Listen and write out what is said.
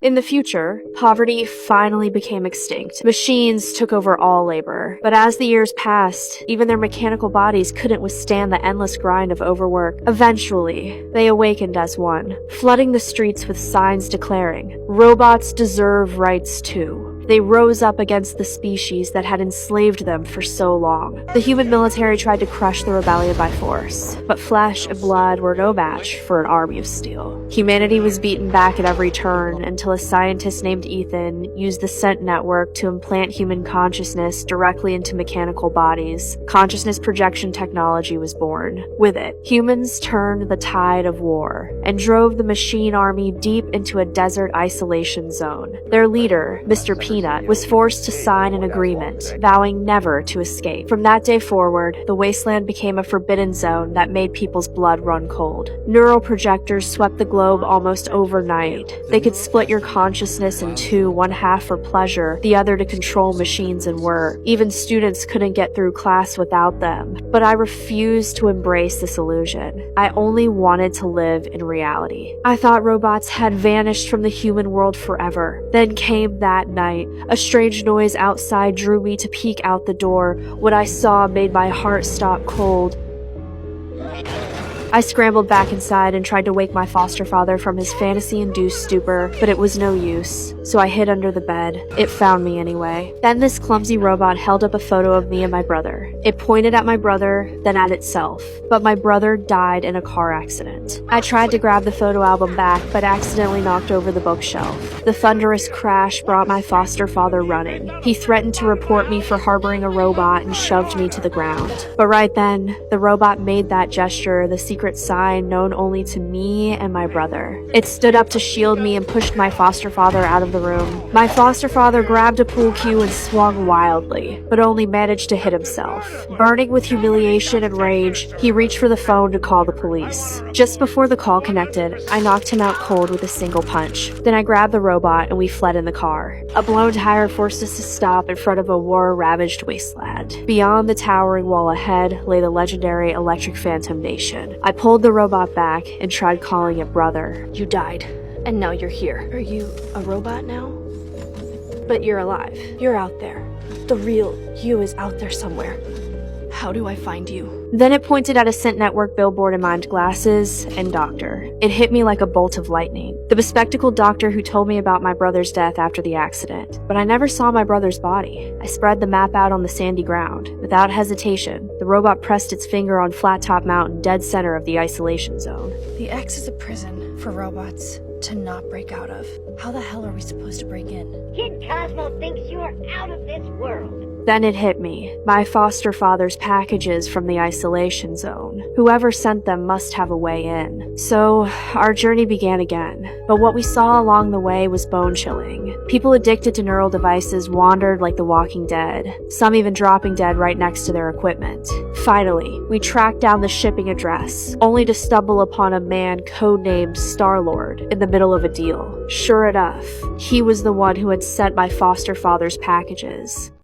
In the future, poverty finally became extinct. Machines took over all labor. But as the years passed, even their mechanical bodies couldn't withstand the endless grind of overwork. Eventually, they awakened as one, flooding the streets with signs declaring, "Robots deserve rights too." They rose up against the species that had enslaved them for so long. The human military tried to crush the rebellion by force, but flesh and blood were no match for an army of steel. Humanity was beaten back at every turn until a scientist named Ethan used the Scent Network to implant human consciousness directly into mechanical bodies. Consciousness projection technology was born. With it, humans turned the tide of war and drove the machine army deep into a desert isolation zone. Their leader, Mr. Peanut, was forced to sign an agreement, vowing never to escape. From that day forward, the wasteland became a forbidden zone that made people's blood run cold. Neural projectors swept the globe almost overnight. They could split your consciousness in two, one half for pleasure, the other to control machines and work. Even students couldn't get through class without them. But I refused to embrace this illusion. I only wanted to live in reality. I thought robots had vanished from the human world forever. Then came that night. A strange noise outside drew me to peek out the door. What I saw made my heart stop cold. I scrambled back inside and tried to wake my foster father from his fantasy-induced stupor, but it was no use, so I hid under the bed. It found me anyway. Then this clumsy robot held up a photo of me and my brother. It pointed at my brother, then at itself, but my brother died in a car accident. I tried to grab the photo album back, but accidentally knocked over the bookshelf. The thunderous crash brought my foster father running. He threatened to report me for harboring a robot and shoved me to the ground. But right then, the robot made that gesture, the secret sign known only to me and my brother. It stood up to shield me and pushed my foster father out of the room. My foster father grabbed a pool cue and swung wildly, but only managed to hit himself. Burning with humiliation and rage, he reached for the phone to call the police. Just before the call connected, I knocked him out cold with a single punch. Then I grabbed the robot and we fled in the car. A blown tire forced us to stop in front of a war-ravaged wasteland. Beyond the towering wall ahead lay the legendary Electric Phantom Nation. I pulled the robot back and tried calling it brother. You died, and now you're here. Are you a robot now? But you're alive. You're out there. The real you is out there somewhere. How do I find you? Then it pointed at a Scent Network billboard in my glasses and doctor. It hit me like a bolt of lightning. The bespectacled doctor who told me about my brother's death after the accident. But I never saw my brother's body. I spread the map out on the sandy ground. Without hesitation, the robot pressed its finger on Flat Top Mountain, dead center of the isolation zone. The X is a prison for robots to not break out of. How the hell are we supposed to break in? Kid Cosmo thinks you're out of this world. Then it hit me. My foster father's packages from the isolation zone. Whoever sent them must have a way in. So, our journey began again. But what we saw along the way was bone-chilling. People addicted to neural devices wandered like the Walking Dead, some even dropping dead right next to their equipment. Finally, we tracked down the shipping address, only to stumble upon a man codenamed Star-Lord in the middle of a deal. Sure enough, he was the one who had sent my foster father's packages.